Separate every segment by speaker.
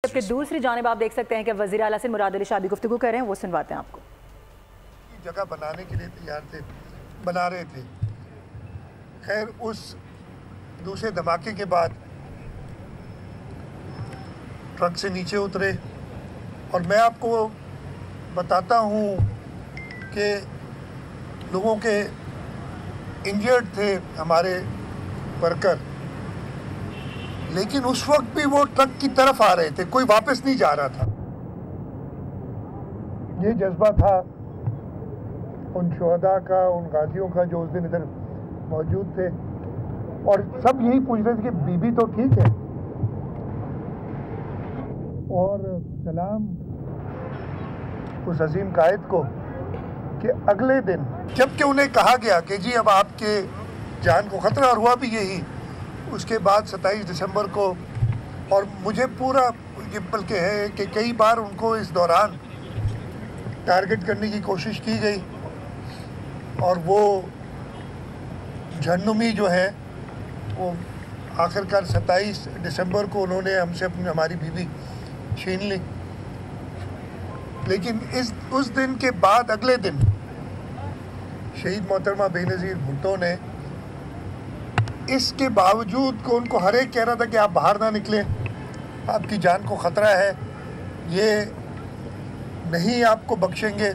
Speaker 1: जबकि दूसरी जानिब आप देख सकते हैं कि वज़ीर आला से मुराद अली शाह भी गुफ्तगू कर रहे हैं, वो सुनवाते हैं आपको।
Speaker 2: जगह बनाने के लिए तैयार थे, बना रहे थे। खैर उस दूसरे धमाके के बाद ट्रक से नीचे उतरे और मैं आपको बताता हूँ कि लोगों के इंजर्ड थे हमारे वर्कर, लेकिन उस वक्त भी वो ट्रक की तरफ आ रहे थे, कोई वापस नहीं जा रहा था। ये जज्बा था उन शुहदा का, उन गाजियों का जो उस दिन इधर मौजूद थे, और सब यही पूछ रहे थे कि बीबी तो ठीक है। और सलाम उस अजीम कायद को कि अगले दिन जबकि उन्हें कहा गया कि जी अब आपके जान को ख़तरा, और हुआ भी यही। उसके बाद 27 दिसंबर को, और मुझे पूरा ये बल्कि है कि कई बार उनको इस दौरान टारगेट करने की कोशिश की गई, और वो जहन्नुमी जो है वो आखिरकार 27 दिसंबर को उन्होंने हमसे हमारी बीवी छीन ली। लेकिन उस दिन के बाद अगले दिन शहीद मोहतरमा बेनज़ीर भुट्टो ने, इसके बावजूद को उनको हर एक कह रहा था कि आप बाहर ना निकलें, आपकी जान को ख़तरा है, ये नहीं आपको बख्शेंगे,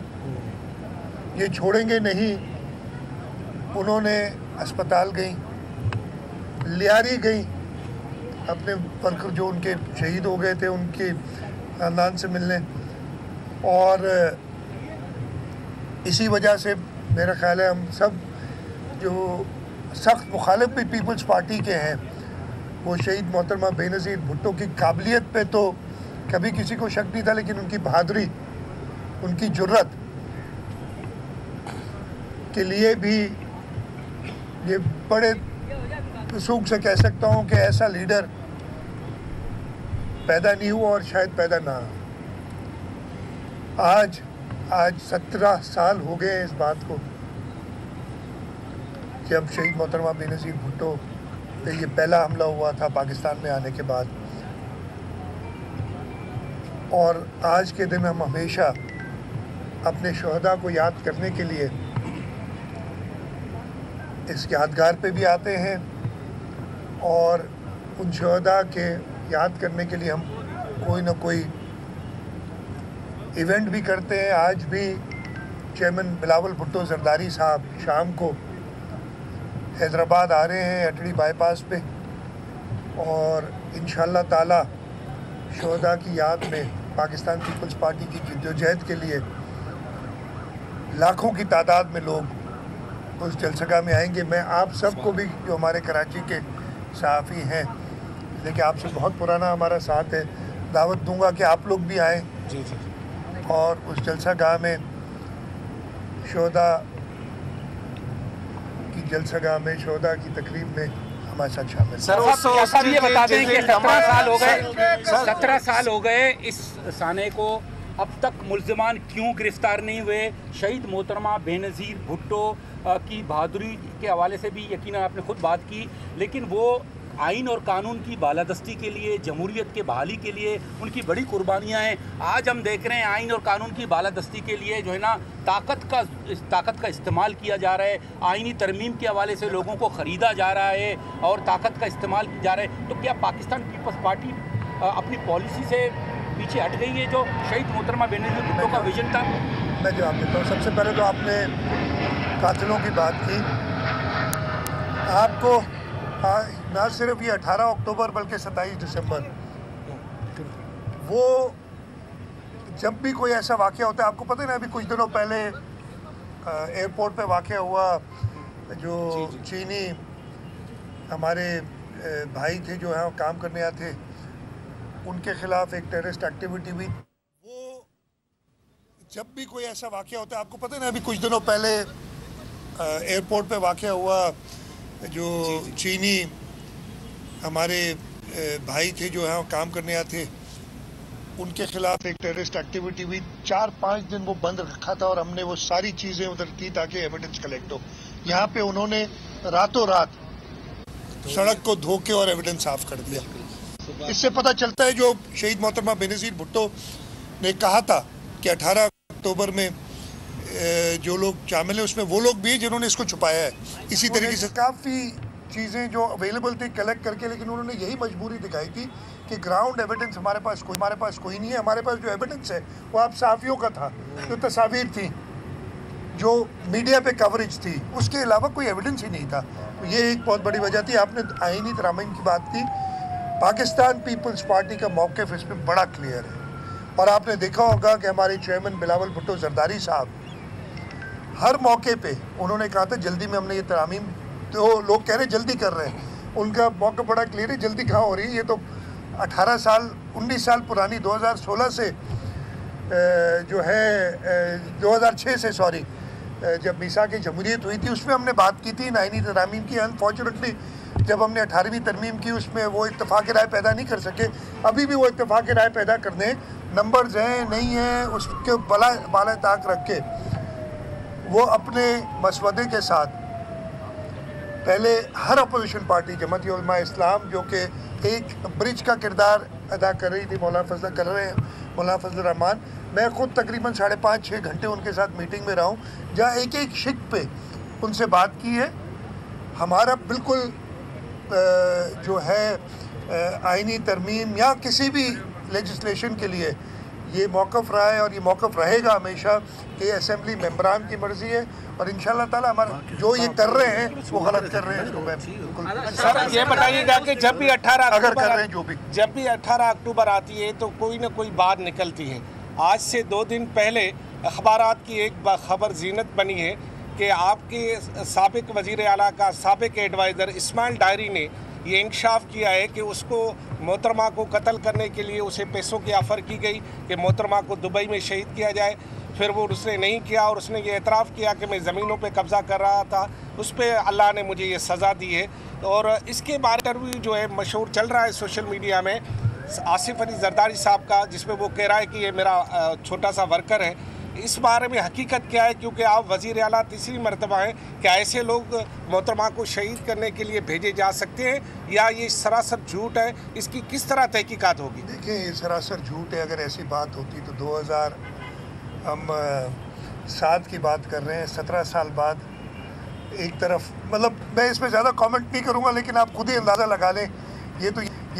Speaker 2: ये छोड़ेंगे नहीं। उन्होंने अस्पताल गई, लियारी गई अपने वर्कर जो उनके शहीद हो गए थे उनके ख़ानदान से मिलने, और इसी वजह से मेरा ख़्याल है हम सब जो सख्त मुखालिफ भी पीपल्स पार्टी के हैं, वो शहीद मोहतरमा बेनज़ीर भुट्टो की काबिलियत पे तो कभी किसी को शक नहीं था, लेकिन उनकी बहादुरी, उनकी जुर्रत के लिए भी ये बड़े सूख से कह सकता हूँ कि ऐसा लीडर पैदा नहीं हुआ और शायद पैदा ना। आज 17 साल हो गए इस बात को, जब शहीद मोहतरमा बेनज़ीर भुट्टो पे ये पहला हमला हुआ था पाकिस्तान में आने के बाद। और आज के दिन हम हमेशा अपने शुहदा को याद करने के लिए इस यादगार पे भी आते हैं, और उन शुहदा के याद करने के लिए हम कोई ना कोई इवेंट भी करते हैं। आज भी चेयरमैन बिलावल भुट्टो जरदारी साहब शाम को हैदराबाद आ रहे हैं अटड़ी बाईपास पे, और इंशाअल्लाह ताला शुहदा की याद में पाकिस्तान पीपल्स पार्टी की जद्दोजहद के लिए लाखों की तादाद में लोग उस जलसगाह में आएंगे। मैं आप सबको भी, जो हमारे कराची के सहाफ़ी हैं, लेकिन आपसे बहुत पुराना हमारा साथ है, दावत दूंगा कि आप लोग भी आएँ जी और उस जलसागाह में शुहदा की जलसागाह में शुहदा की तकरीब में हमारे साथ शामिल।
Speaker 3: सर ये बता दें कि 17 साल हो गए इस साने को, अब तक मुल्ज़िमान क्यों गिरफ्तार नहीं हुए? शहीद मोहतरमा बेनज़ीर भुट्टो की बहादुरी के हवाले से भी यकीनन आपने खुद बात की, लेकिन वो आइन और कानून की बालादस्ती के लिए, जमहूरियत के बहाली के लिए उनकी बड़ी कुर्बानियाँ हैं। आज हम देख रहे हैं आइन और कानून की बालादस्ती के लिए जो है ना ताकत का इस्तेमाल किया जा रहा है, आइनी तरमीम के हवाले से लोगों को ख़रीदा जा रहा है और ताकत का इस्तेमाल किया जा रहा है। तो क्या पाकिस्तान पीपल्स पार्टी अपनी पॉलिसी से पीछे हट गई है जो शहीद मोहतरमा बेनज़ीर भुट्टो का विजन था?
Speaker 2: मैं जवाब देता हूँ। सबसे पहले तो आपने कातिलों की बात की। आपको ना सिर्फ ये 18 अक्टूबर बल्कि 27 दिसंबर, वो जब भी कोई ऐसा वाक़या होता है, आपको पता है ना, अभी कुछ दिनों पहले एयरपोर्ट पे वाक़या हुआ, जो चीनी हमारे भाई थे जो यहाँ काम करने आए थे, उनके ख़िलाफ़ एक टेररिस्ट एक्टिविटी हुई। वो जब भी कोई ऐसा वाक़या होता है, आपको पता है ना, अभी कुछ दिनों पहले एयरपोर्ट पे वाक़या हुआ, जो चीनी हमारे भाई थे जो यहाँ काम करने आए थे, उनके ख़िलाफ़ एक टेररिस्ट एक्टिविटी हुई। 4-5 दिन वो बंद रखा था और हमने वो सारी चीज़ें उधर की ताकि एविडेंस कलेक्ट हो। यहाँ पे उन्होंने रातों रात सड़क को धो के और एविडेंस साफ कर दिया। इससे पता चलता है जो शहीद मोहतरमा बेनज़ीर भुट्टो ने कहा था कि 18 अक्टूबर में जो लोग शामिल हैं उसमें वो लोग भी हैं जिन्होंने इसको छुपाया है। इसी तरीके से काफ़ी चीज़ें जो अवेलेबल थी कलेक्ट करके, लेकिन उन्होंने यही मजबूरी दिखाई थी कि ग्राउंड एविडेंस हमारे पास कोई नहीं है। हमारे पास जो एविडेंस है वो आप सहाफ़ियों का था, जो तस्वीर थी, जो मीडिया पे कवरेज थी, उसके अलावा कोई एविडेंस ही नहीं था। ये एक बहुत बड़ी वजह थी। आपने आईनी तरामीम की बात की, पाकिस्तान पीपल्स पार्टी का मौक़िफ़ इसमें बड़ा क्लियर है। और आपने देखा होगा कि हमारे चेयरमैन बिलावल भुट्टो जरदारी साहब हर मौके पे उन्होंने कहा था जल्दी में हमने ये तरामीम, तो लोग कह रहे जल्दी कर रहे हैं, उनका मौका बड़ा क्लियर है, जल्दी कहाँ हो रही है। ये तो 18 साल 19 साल पुरानी 2016 से जो है 2006 से सॉरी जब मीसा की जमहूरियत हुई थी उसमें हमने बात की थी आईनी तरामीम की। अनफॉर्चुनेटली जब हमने 18वीं तरमीम की उसमें वो इत्तेफाक राय पैदा नहीं कर सके। अभी भी वो इत्तेफाक राय पैदा करने नंबर्स हैं नहीं हैं उसके बाला ताक रख के वो अपने मसवदे के साथ पहले हर अपोजिशन पार्टी जमात उलमा इस्लाम जो कि एक ब्रिज का किरदार अदा कर रही थी, मौलाना फजल रहमान, मैं ख़ुद तकरीबन 5.5-6 घंटे उनके साथ मीटिंग में रहा हूँ जहाँ एक एक शिक पे उनसे बात की है। हमारा बिल्कुल जो है आईनी तरमीम या किसी भी लेजिस्लेशन के लिए ये मौक़िफ़ रहा है और ये मौक़िफ़ रहेगा हमेशा कि असेंबली मेंबरान की मर्ज़ी है और इंशाअल्लाह ताला हमारा जो ये कर रहे हैं वो गलत कर रहे हैं। इसको मैं बिल्कुल
Speaker 4: सर ये बताइएगा कि जब भी 18
Speaker 2: अगर कर रहे हैं
Speaker 4: जब भी 18 अक्टूबर आती है तो कोई ना कोई बात निकलती है। आज से 2 दिन पहले अखबारात की एक खबर जीनत बनी है कि आपके साबिक वज़ीर आला का साबिक एडवाइज़र इस्माइल डायरी ने ये इंकशाफ किया है कि उसको मोहतरमा को कत्ल करने के लिए उसे पैसों की ऑफ़र की गई कि मोहतरमा को दुबई में शहीद किया जाए। फिर वो उसने नहीं किया और उसने ये एतराफ़ किया कि मैं ज़मीनों पे कब्ज़ा कर रहा था, उस पर अल्लाह ने मुझे ये सज़ा दी है। और इसके बारे में भी जो है मशहूर चल रहा है सोशल मीडिया में आसिफ अली जरदारी साहब का, जिसमें वो कह रहा है कि ये मेरा छोटा सा वर्कर है। इस बारे में हकीकत क्या है, क्योंकि आप वज़ीर आला तीसरी मरतबा हैं, क्या ऐसे लोग मोहतरमा को शहीद करने के लिए भेजे जा सकते हैं या ये सरासर झूठ है? इसकी किस तरह तहकीकात होगी?
Speaker 2: देखिए ये सरासर झूठ है। अगर ऐसी बात होती तो 2007 की बात कर रहे हैं, 17 साल बाद एक तरफ, मतलब मैं इसमें ज़्यादा कमेंट नहीं करूँगा, लेकिन आप खुद ही अंदाज़ा लगा लें। ये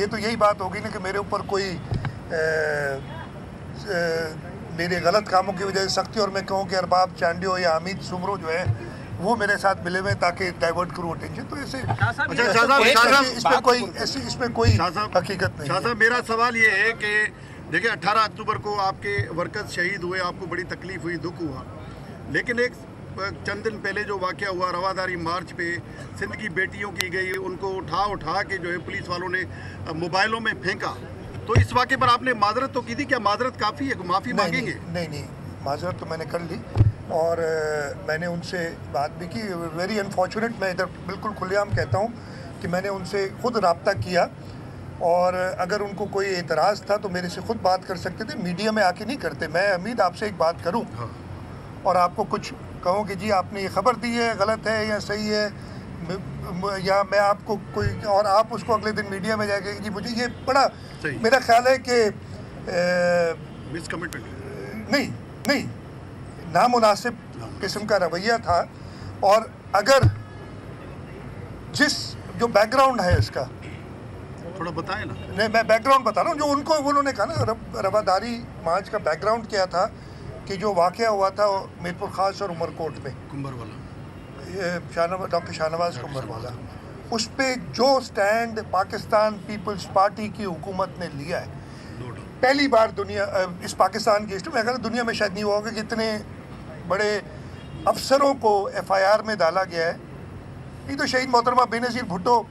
Speaker 2: तो यही बात होगी ना कि मेरे ऊपर कोई मेरे गलत कामों की वजह से सख्ती, और मैं कहूँ कि अरबाब चांडियो या हामिद सुमरो जो है वो मेरे साथ मिले हुए ताकि डाइवर्ट करूँ अटेंशन। तो ऐसे इसमें कोई हकीकत नहीं है।
Speaker 5: मेरा सवाल ये है कि देखिए 18 अक्टूबर को आपके वर्कर्स शहीद हुए, आपको बड़ी तकलीफ हुई, दुख हुआ, लेकिन एक चंद दिन पहले जो वाक़या हुआ रवादारी मार्च पे सिंध की बेटियों की गई, उनको उठा के जो है पुलिस वालों ने मोबाइलों में फेंका, तो इस वाक़े पर आपने माजरत तो की थी, क्या माजरत काफ़ी है, माफ़ी मांगेंगे?
Speaker 2: नहीं, माजरत तो मैंने कर ली और मैंने उनसे बात भी की। वेरी अनफॉर्चुनेट, मैं इधर बिल्कुल खुलेआम कहता हूँ कि मैंने उनसे खुद रब्ता किया और अगर उनको कोई एतराज़ था तो मेरे से खुद बात कर सकते थे, मीडिया में आके नहीं करते। मैं उम्मीद आपसे एक बात करूँ और आपको कुछ कहूँ कि जी आपने ये खबर दी है, गलत है या सही है, या मैं आपको कोई और आप उसको अगले दिन मीडिया में जाके जी मुझे ये बड़ा मेरा ख्याल है कि
Speaker 5: मिसकमिटमेंट
Speaker 2: नहीं नामुनासिब किस्म का रवैया था। और अगर जिस जो बैकग्राउंड है इसका
Speaker 5: थोड़ा बताएं ना।
Speaker 2: नहीं, मैं बैकग्राउंड बता रहा हूँ। जो उन्होंने कहा ना रवादारी मार्च का बैकग्राउंड क्या था कि जो वाक़या हुआ था मीरपुर ख़ास और उमरकोट में, डॉक्टर शाहनवाज कुंवर वाला, उस पर जो स्टैंड पाकिस्तान पीपल्स पार्टी की हुकूमत ने लिया है, पहली बार दुनिया इस पाकिस्तान की हिस्ट्री में, अगर दुनिया में शायद नहीं हुआ होगा कि इतने बड़े अफसरों को FIR में डाला गया है। नहीं तो शहीद मोहतरमा बेनज़ीर भुट्टो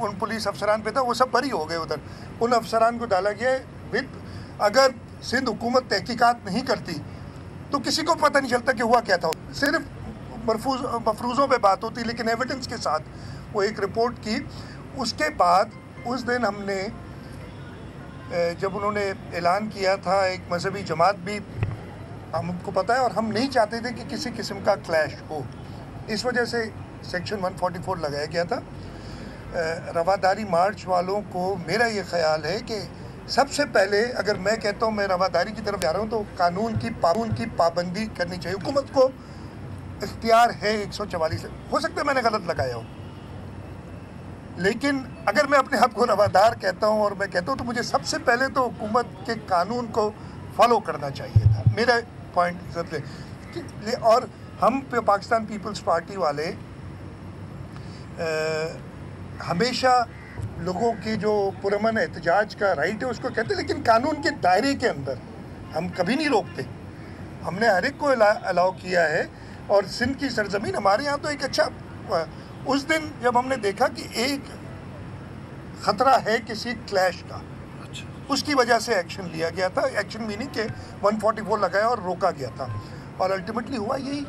Speaker 2: उन पुलिस अफसरान पे था, वो सब बरी हो गए उधर, उन अफसरान को डाला गया है विद। अगर सिंध हुकूमत तहकीकात नहीं करती तो किसी को पता नहीं चलता कि हुआ क्या था। सिर्फ मफरूज़ों पे बात होती, लेकिन एविडेंस के साथ वो एक रिपोर्ट की। उसके बाद उस दिन हमने जब उन्होंने ऐलान किया था, एक मजहबी जमात भी हमको पता है और हम नहीं चाहते थे कि किसी किस्म का क्लैश हो, इस वजह से सेक्शन 144 लगाया गया था। रवादारी मार्च वालों को मेरा ये ख्याल है कि सबसे पहले अगर मैं कहता हूँ मैं रवादारी की तरफ जा रहा हूँ तो कानून की पाबंदी करनी चाहिए। हुकूमत को इख्तियार है 144, हो सकता है मैंने गलत लगाया हो, लेकिन अगर मैं अपने आप को रवादार कहता हूँ और मैं कहता हूँ तो मुझे सबसे पहले तो हुकूमत के कानून को फॉलो करना चाहिए था। मेरा पॉइंट सबसे। और हम पाकिस्तान पीपल्स पार्टी वाले हमेशा लोगों की जो पुरअमन एहतजाज का राइट है उसको कहते हैं, लेकिन कानून के दायरे के अंदर हम कभी नहीं रोकते। हमने हर एक को अलाउ किया है। और सिंध की सरजमीन हमारे यहाँ तो एक अच्छा, उस दिन जब हमने देखा कि एक ख़तरा है किसी क्लैश का, उसकी वजह से एक्शन लिया गया था। एक्शन मीनिंग के 144 लगाया और रोका गया था, और अल्टीमेटली हुआ यही।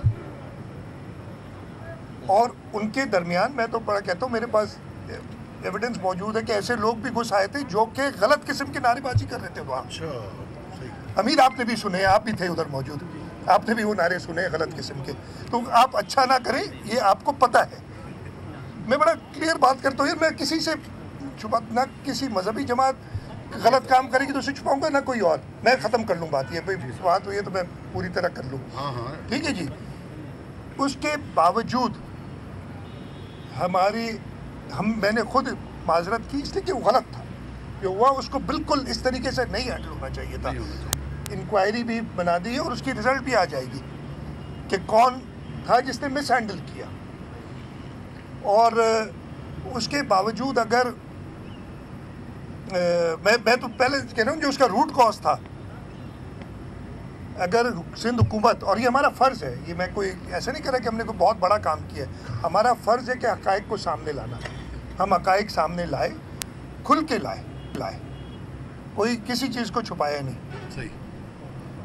Speaker 2: और उनके दरमियान मैं तो बड़ा कहता हूँ, मेरे पास एविडेंस मौजूद है कि ऐसे लोग भी घुस आए थे जो कि गलत किस्म की नारेबाजी कर रहे थे वहाँ। अमीर आपने भी सुने, आप भी थे उधर मौजूद, आपने भी वो नारे सुने गलत किस्म के। तो आप अच्छा ना करें, ये आपको पता है। मैं बड़ा क्लियर बात करता हूँ, मैं किसी से छुपा ना, किसी मजहबी जमात गलत काम करेगी तो उसे छुपाऊंगा ना कोई और। मैं ख़त्म कर लूँ बात, ये बात हुई है तो मैं पूरी तरह कर लूँ, ठीक है जी। उसके बावजूद मैंने खुद माजरत की, इसलिए कि वो गलत था जो हुआ, उसको बिल्कुल इस तरीके से नहीं हैंडल होना चाहिए था। इंक्वायरी भी बना दी है और उसकी रिजल्ट भी आ जाएगी कि कौन था जिसने मिस हैंडल किया। और उसके बावजूद अगर मैं तो पहले कह रहा हूँ जो उसका रूट कॉज था, अगर सिंध हुकूमत, और ये हमारा फ़र्ज़ है, ये मैं कोई ऐसा नहीं कर रहा कि हमने कोई बहुत बड़ा काम किया है, हमारा फ़र्ज़ है कि हक़ाइक़ को सामने लाना। हम हक़ाइक़ सामने लाए, खुल के लाए, कोई किसी चीज़ को छुपाया नहीं।
Speaker 5: सही।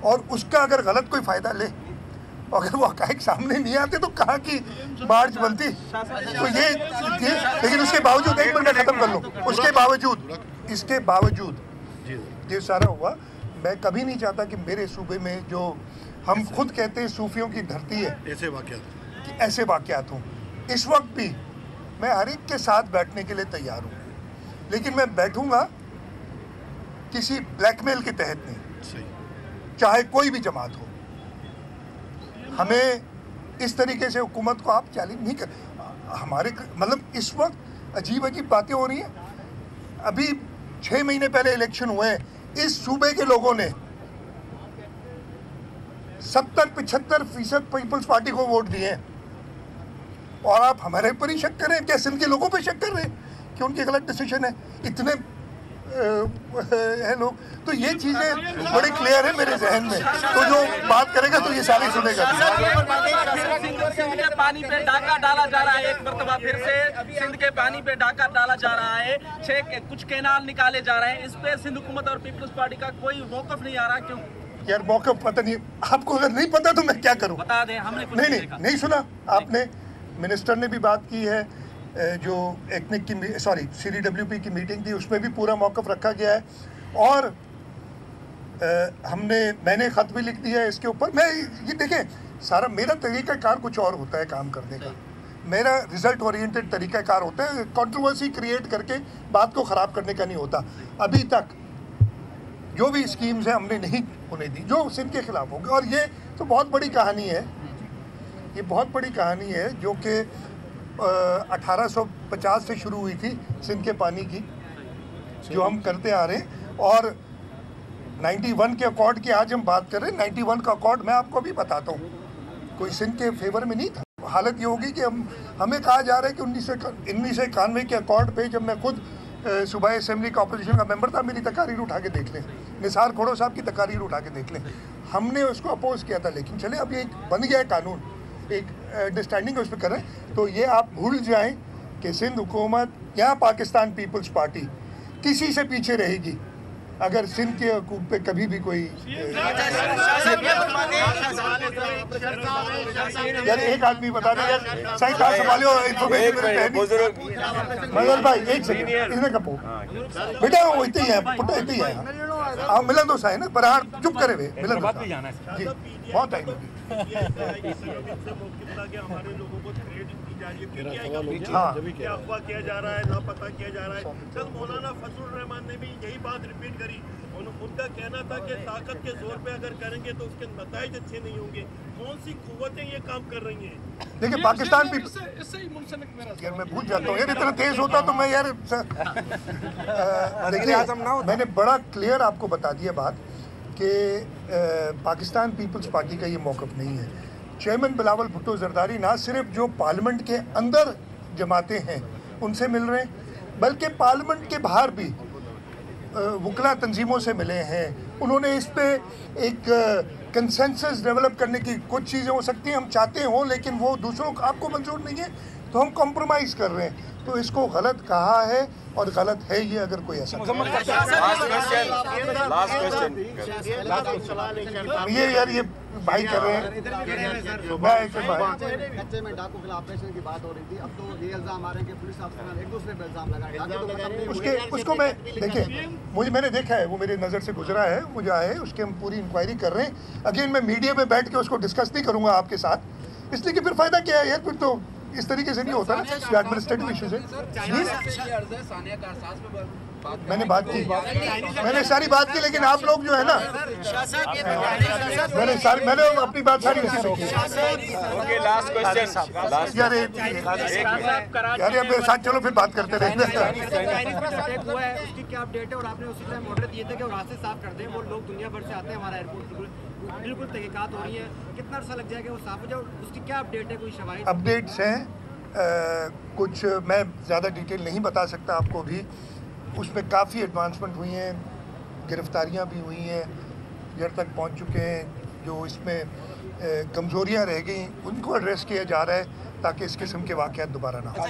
Speaker 2: और उसका अगर गलत कोई फ़ायदा ले, अगर वो हक़ाइक़ सामने नहीं आते तो कहाँ की मार्च बनती। तो ये लेकिन उसके बावजूद, एक मिनट ख़त्म कर लूँ, इसके बावजूद ये सारा हुआ। मैं कभी नहीं चाहता कि मेरे सूबे में, जो हम खुद कहते हैं सूफियों की धरती है, ऐसे वाक़यात हों। इस वक्त भी मैं हर एक के साथ बैठने के लिए तैयार हूँ, लेकिन मैं बैठूँगा किसी ब्लैकमेल के तहत नहीं, चाहे कोई भी जमात हो। हमें इस तरीके से हुकूमत को आप चैलेंज नहीं कर, हमारे मतलब इस वक्त अजीब अजीब बातें हो रही हैं। अभी 6 महीने पहले इलेक्शन हुए हैं, इस सूबे के लोगों ने 70-75% पीपल्स पार्टी को वोट दिए हैं, और आप हमारे पर ही शक करें? क्या सिंध के लोगों पर शक कर रहे हैं कि उनके गलत डिसीजन है? इतने है लोग। तो ये चीज़ें बड़ी क्लियर है मेरे जहन में, तो जो बात करेगा तो ये सारी सुनेगा।
Speaker 6: सिंध के पानी पे डाका डाला जा रहा है, एक मरतबा फिर से सिंध के पानी पे डाका डाला जा रहा है, कुछ कैनाल निकाले जा रहे हैं। इस पे सिंध हुकूमत और पीपल्स पार्टी का कोई मौक़िफ़ नहीं आ रहा, क्यों?
Speaker 2: यार मौक़िफ़ पता नहीं, आपको अगर नहीं पता तो मैं क्या करूँ?
Speaker 6: बता दें, हमने
Speaker 2: नहीं सुना। आपने मिनिस्टर ने भी बात की है, जो एथनिक की CDWP की मीटिंग थी, उसमें भी पूरा मौक़िफ़ रखा गया है, और मैंने ख़त भी लिख दिया है इसके ऊपर। मैं ये देखें, सारा मेरा तरीक़ाकार कुछ और होता है काम करने का, मेरा रिज़ल्ट ओरिएंटेड तरीक़ाकार होता है, कंट्रोवर्सी क्रिएट करके बात को ख़राब करने का नहीं होता। अभी तक जो भी स्कीम्स हैं हमने नहीं होने दी जो सिंध के ख़िलाफ़ होंगे, और ये तो बहुत बड़ी कहानी है, ये बहुत बड़ी कहानी है जो कि 1850 से शुरू हुई थी सिंध के पानी की, जो हम करते आ रहे हैं। और 91 के अकॉर्ड की आज हम बात कर रहे हैं। 91 का अकॉर्ड मैं आपको अभी बताता हूँ, कोई सिंध के फेवर में नहीं था। हालत ये होगी कि हमें कहा जा रहा है कि 1991 के अकॉर्ड पे, जब मैं खुद सूबाई असेंबली का अपोजिशन का मेंबर था, मेरी तकारीर उठा के देख लें, निसार खोड़ो साहब की तकारीर उठा के देख लें, हमने उसको अपोज किया था। लेकिन चले अब ये बन गया है कानून, एक अंडरस्टैंडिंग उस पर करें, तो ये आप भूल जाएं कि सिंध हुकूमत या पाकिस्तान पीपल्स पार्टी किसी से पीछे रहेगी अगर सिंध के हकूक़ पे कभी भी कोई। यार एक आदमी बता दें यार, सही कहा संभालियो मगर भाई एक सेकंड, इसने कपो बेटा वो इतने ही है, पुट्टा इतने ही है। आप मिलन दोस्त है ना, पर हाँ चुप करे हुए मिलन दोस्त
Speaker 3: भी जाना है
Speaker 2: जी, बहुत टाइम होगी।
Speaker 7: हमारे लोगों को थ्रेट की जा रही है,
Speaker 2: हाँ
Speaker 7: क्या अफवाह किया जा रहा है, लापता किया जा रहा है। कल मौलाना फजलुर रहमान ने भी यही बात रिपीट करी। उनका कहना था कि ताकत के जोर पे अगर करेंगे तो उसके नताइज अच्छे नहीं होंगे। कौन सी कुव्वतें ये काम कर रही हैं?
Speaker 2: देखिए पाकिस्तान भी,
Speaker 6: इससे ही मुंसलिक मेरा
Speaker 2: यार मैं भूल जाता हूँ यार, इतना तेज होता तो मैं यार देखिए मैंने बड़ा क्लियर आपको बता दिया बात कि पाकिस्तान पीपल्स पार्टी का ये मौक़िफ़ नहीं है। चेयरमैन बिलावल भुट्टो जरदारी ना सिर्फ जो पार्लियामेंट के अंदर जमाते हैं उनसे मिल रहे हैं, बल्कि पार्लियामेंट के बाहर भी वकला तंजीमों से मिले हैं। उन्होंने इस पे एक कंसेंसस डेवलप करने की, कुछ चीज़ें हो सकती हैं हम चाहते हों लेकिन वो दूसरों को आपको मंजूर नहीं है तो हम कॉम्प्रोमाइज़ कर रहे हैं। तो इसको गलत कहा है और गलत है ये अगर कोई ऐसा ये यार ये भाई कर रहे हैं।
Speaker 8: कच्चे में डाकू खिलाफ ऑपरेशन की बात हो रही थी, अब तो ये इल्जाम आ रहे हैं कि पुलिस अफसर एक दूसरे पर इल्जाम लगा रहे हैं।
Speaker 2: उसको मैं देखिए मैंने देखा है, वो मेरी नज़र से गुजरा है, मुझे आया है, उसके हम पूरी इंक्वायरी कर रहे हैं। अगेन मैं मीडिया में बैठ के उसको डिस्कस नहीं करूँगा आपके साथ, इसलिए कि फिर फ़ायदा क्या है यार, फिर तो इस तरीके से नहीं होता ना, ये एडमिनिस्ट्रेटिव इश्यूज है। मैंने बात की, मैंने सारी बात की, लेकिन आप लोग जो है ना मैंने अपनी बात सारी उसी में की। यार मेरे साथ चलो फिर बात करते रहेंगे।
Speaker 8: उसकी क्या अपडेट है? और आपने उसी टाइम ऑर्डर दिए थे कि रास्ते साफ कर दें, वो लोग दुनिया भर से आते हैं हमारा एयरपोर्ट, बिल्कुल तहकीकात हो रही है, कितना अर्सा लग जाएगा वो साफ हो जाए? उसकी क्या अपडेट है? कोई शवाहिद
Speaker 2: अपडेट्स हैं कुछ, मैं ज़्यादा डिटेल नहीं बता सकता आपको भी। उसमें काफ़ी एडवांसमेंट हुई हैं, गिरफ्तारियां भी हुई हैं, जड़ तक पहुंच चुके हैं। जो इसमें कमज़ोरियां रह गई उनको एड्रेस किया जा रहा है ताकि इस किस्म के वाक़यात दोबारा ना हो।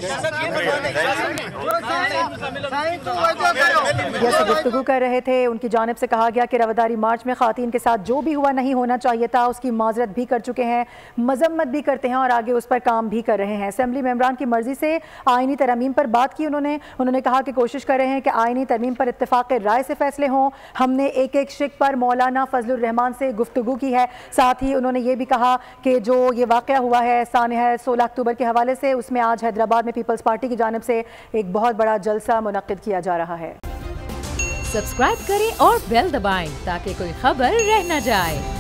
Speaker 1: जैसे गुफ्तगू कर रहे थे, उनकी जानिब से कहा गया कि रवादारी मार्च में ख़वातीन के साथ जो भी हुआ नहीं होना चाहिए था उसकी माजरत भी कर चुके हैं, मजम्मत भी करते हैं और आगे उस पर काम भी कर रहे हैं। असेंबली मेंबरान की मर्जी से आइनी तरमीम पर बात की उन्होंने कहा कि कोशिश कर रहे हैं कि आइनी तरमीम पर इत्तेफाक राय से फैसले हों। हमने एक एक शिक पर मौलाना फजलुर रहमान से गुफ्तगू की है। साथ ही उन्होंने ये भी कहा कि जो ये वाक़या हुआ है सानह 16 अक्टूबर के हवाले से, उसमें आज हैदराबाद में पीपल्स पार्टी की जानिब से एक बहुत बड़ा जलसा मुनक्किद किया जा रहा है।
Speaker 9: सब्सक्राइब करें और बेल दबाएं ताकि कोई खबर रह न जाए।